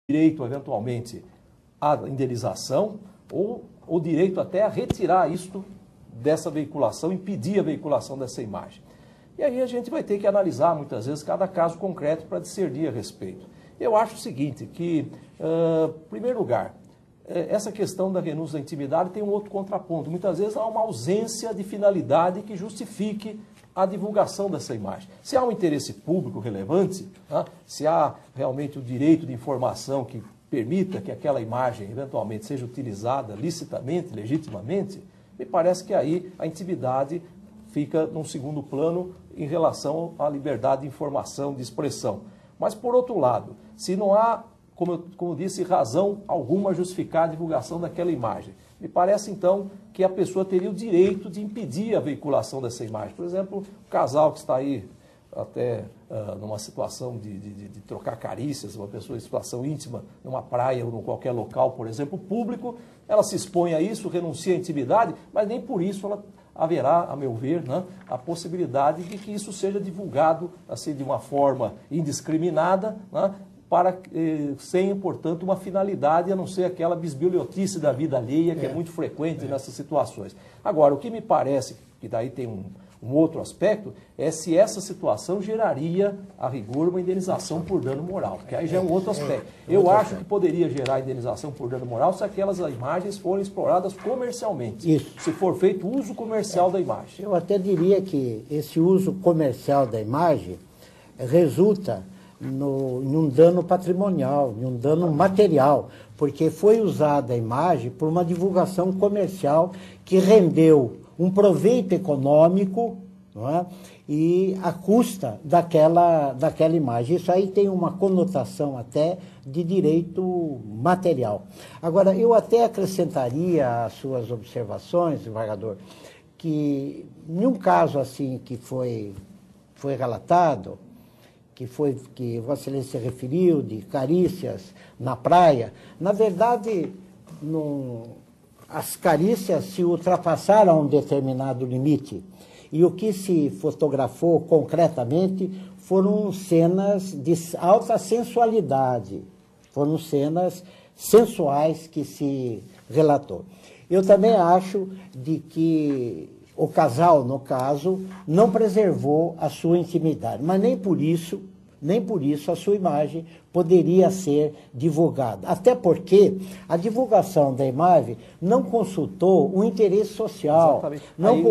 direito, eventualmente, à indenização ou o direito até a retirar isto dessa veiculação, impedir a veiculação dessa imagem. E aí a gente vai ter que analisar, muitas vezes, cada caso concreto para discernir a respeito. Eu acho o seguinte, que, em primeiro lugar, essa questão da renúncia da intimidade tem um outro contraponto. Muitas vezes há uma ausência de finalidade que justifique a divulgação dessa imagem. Se há um interesse público relevante, se há realmente o direito de informação que permita que aquela imagem eventualmente seja utilizada licitamente, legitimamente, me parece que aí a intimidade fica num segundo plano em relação à liberdade de informação, de expressão. Mas, por outro lado, se não há, como eu disse, razão alguma a justificar a divulgação daquela imagem, me parece, então, que a pessoa teria o direito de impedir a veiculação dessa imagem. Por exemplo, o casal que está aí até numa situação de trocar carícias, uma pessoa em situação íntima, numa praia ou em qualquer local, por exemplo, público, ela se expõe a isso, renuncia à intimidade, mas nem por isso ela haverá, a meu ver, a possibilidade de que isso seja divulgado assim, de uma forma indiscriminada, sem, portanto, uma finalidade, a não ser aquela bisbilhotice da vida alheia, que é muito frequente nessas situações. Agora, o que me parece, que daí tem um outro aspecto, é se essa situação geraria, a rigor, uma indenização por dano moral, porque aí já é um outro aspecto. Eu acho que poderia gerar indenização por dano moral se aquelas imagens forem exploradas comercialmente. Isso. Se for feito uso comercial da imagem. Eu até diria que esse uso comercial da imagem resulta num dano patrimonial, num dano material, porque foi usada a imagem por uma divulgação comercial que rendeu um proveito econômico, não é? E à custa daquela imagem. Isso aí tem uma conotação até de direito material. Agora, eu até acrescentaria às suas observações, desembargador, que em um caso assim que foi relatado, que Vossa Excelência se referiu, de carícias na praia, na verdade, as carícias se ultrapassaram um determinado limite. E o que se fotografou concretamente foram cenas de alta sensualidade, foram cenas sensuais que se relatou. Eu também acho de que o casal, no caso, não preservou a sua intimidade, mas nem por isso a sua imagem poderia ser divulgada. Até porque a divulgação da imagem não consultou o interesse social.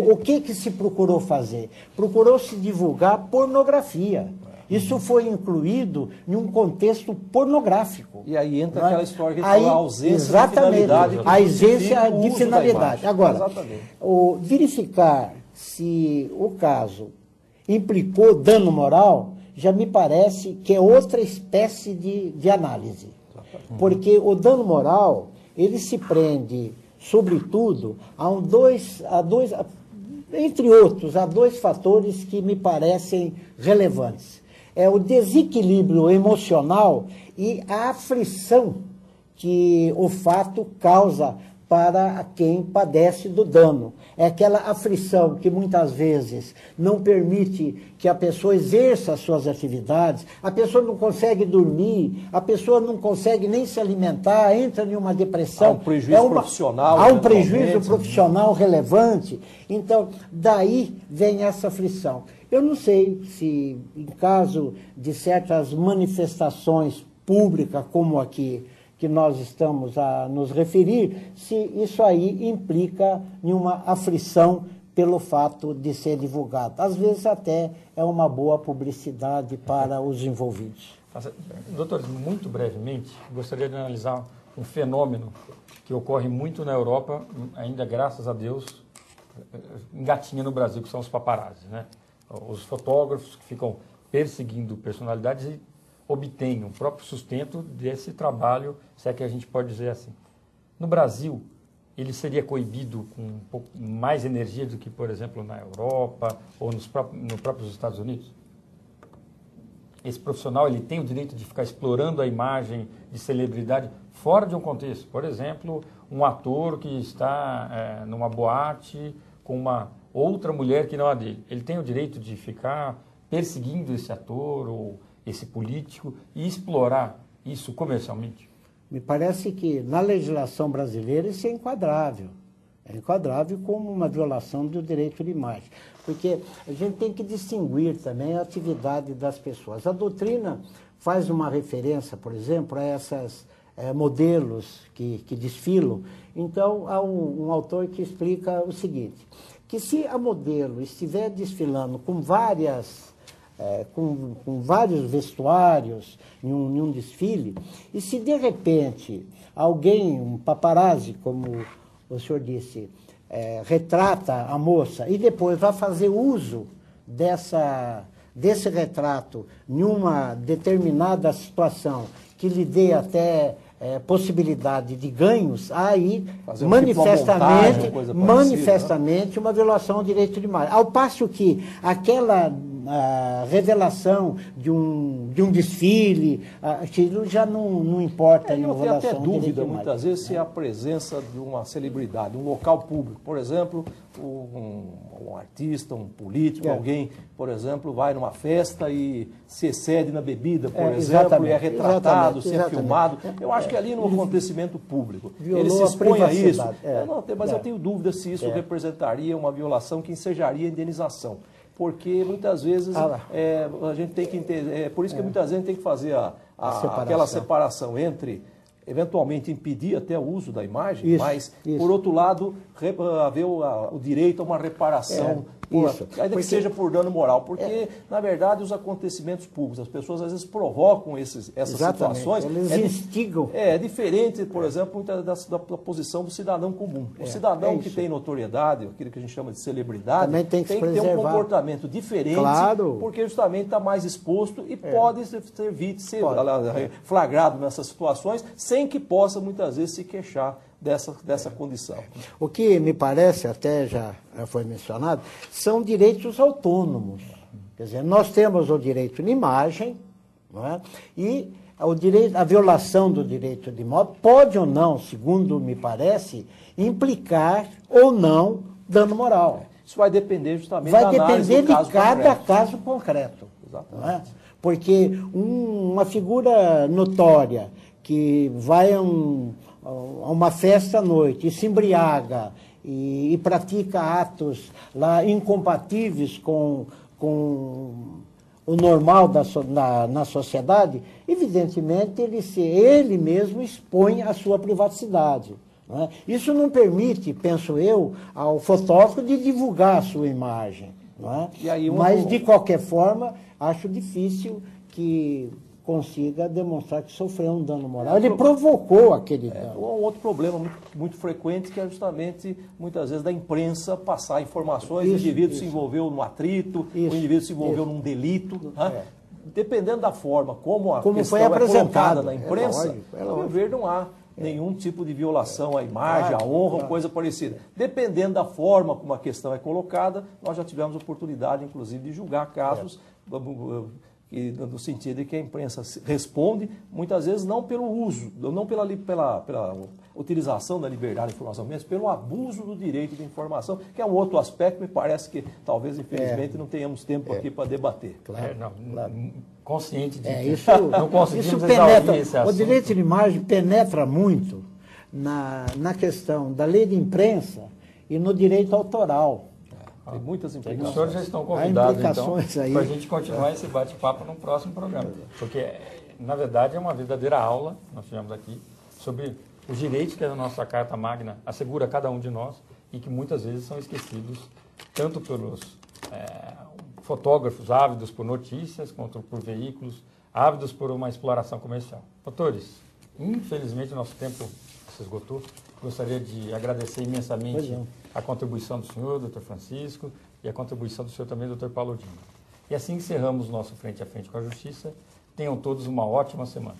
O que se procurou fazer? Procurou se divulgar pornografia. Isso foi incluído em um contexto pornográfico. E aí entra aquela história que a gente fala, a ausência de finalidade. A ausência de finalidade. Agora, verificar se o caso implicou dano moral, já me parece que é outra espécie de análise. Porque o dano moral, ele se prende, sobretudo, entre outros, a dois fatores que me parecem relevantes. É o desequilíbrio emocional e a aflição que o fato causa para quem padece do dano. É aquela aflição que muitas vezes não permite que a pessoa exerça as suas atividades, a pessoa não consegue dormir, a pessoa não consegue nem se alimentar, entra em uma depressão. Há um prejuízo profissional. Há um prejuízo profissional relevante. Então, daí vem essa aflição. Eu não sei se, em caso de certas manifestações públicas, como aqui, que nós estamos a nos referir, se isso aí implica em uma aflição pelo fato de ser divulgado. Às vezes até é uma boa publicidade para os envolvidos. Doutor, muito brevemente, gostaria de analisar um fenômeno que ocorre muito na Europa, ainda graças a Deus, engatinha no Brasil, que são os paparazzis, né? Os fotógrafos que ficam perseguindo personalidades e obtêm o próprio sustento desse trabalho, se é que a gente pode dizer assim. No Brasil, ele seria coibido com um pouco mais energia do que, por exemplo, na Europa ou nos próprios Estados Unidos? Esse profissional ele tem o direito de ficar explorando a imagem de celebridade fora de um contexto. Por exemplo, um ator que está numa boate com uma outra mulher que não a dele. Ele tem o direito de ficar perseguindo esse ator ou esse político e explorar isso comercialmente? Me parece que na legislação brasileira isso é enquadrável. É enquadrável como uma violação do direito de imagem. Porque a gente tem que distinguir também a atividade das pessoas. A doutrina faz uma referência, por exemplo, a esses modelos que desfilam. Então, há um autor que explica o seguinte, que se a modelo estiver desfilando com vários vestuários em um desfile, e se de repente alguém, um paparazzi, como o senhor disse, retrata a moça e depois vai fazer uso desse retrato em uma determinada situação que lhe dê até possibilidade de ganhos, aí manifestamente uma violação ao direito de imagem. Ao passo que aquela revelação de um desfile, aquilo já não importa em relação ao direito de imagem. Eu tenho até dúvida, muitas vezes, se a presença de uma celebridade, um local público, por exemplo, um artista, um político, alguém, por exemplo, vai numa festa e se excede na bebida, por exemplo, e é retratado, se é filmado. Eu acho que ali no acontecimento público, ele se expõe a isso. Mas eu tenho dúvida se isso representaria uma violação que ensejaria indenização. Porque muitas vezes a gente tem que entender, por isso que muitas vezes a gente tem que fazer aquela separação entre, eventualmente, impedir até o uso da imagem, mas, por outro lado, haver o direito a uma reparação, ainda que seja por dano moral, porque, na verdade, os acontecimentos públicos, as pessoas às vezes provocam essas situações. Eles instigam. É diferente, por exemplo, da posição do cidadão comum. O cidadão que tem notoriedade, aquilo que a gente chama de celebridade, tem que ter um comportamento diferente, porque justamente está mais exposto e pode ser flagrado nessas situações, sem que possa, muitas vezes, se queixar dessa condição. O que me parece, até já foi mencionado, são direitos autônomos. Quer dizer, nós temos o direito de imagem, não é? E a violação do direito de imagem pode ou não, segundo me parece, implicar ou não dano moral. Isso vai depender justamente da análise do caso concreto. Vai depender de cada caso concreto. Exatamente. Não é? Porque uma figura notória que vai a uma festa à noite e se embriaga e pratica atos lá incompatíveis com o normal na sociedade, evidentemente ele mesmo expõe a sua privacidade. Não é? Isso não permite, penso eu, ao fotógrafo de divulgar a sua imagem. Não é? Mas, de qualquer forma, acho difícil que consiga demonstrar que sofreu um dano moral. Ele provocou aquele dano. Um outro problema muito frequente, que é justamente, muitas vezes, da imprensa passar informações, o indivíduo se envolveu num atrito, o indivíduo se envolveu num delito. Dependendo da forma como questão foi apresentada na imprensa, ao meu ver, não há nenhum tipo de violação à imagem, à honra, ou coisa parecida. Dependendo da forma como a questão é colocada, nós já tivemos oportunidade, inclusive, de julgar casos no sentido de que a imprensa responde, muitas vezes, não pelo uso, não pela utilização da liberdade de informação, mas pelo abuso do direito de informação, que é um outro aspecto, me parece que talvez, infelizmente, não tenhamos tempo aqui para debater. Consciente de que isso, não conseguimos penetra, esse assunto. O direito de imagem penetra muito na questão da lei de imprensa e no direito autoral. Tem muitas implicações. Os senhores já estão convidados, então, para a gente continuar esse bate-papo no próximo programa. Porque, na verdade, é uma verdadeira aula, nós tivemos aqui, sobre os direitos que a nossa Carta Magna assegura a cada um de nós e que muitas vezes são esquecidos, tanto pelos fotógrafos ávidos por notícias, quanto por veículos ávidos por uma exploração comercial. Doutores, infelizmente o nosso tempo se esgotou. Gostaria de agradecer imensamente a contribuição do senhor, doutor Francisco, e a contribuição do senhor também, doutor Paulo Dino. E assim encerramos o nosso Frente a Frente com a Justiça. Tenham todos uma ótima semana.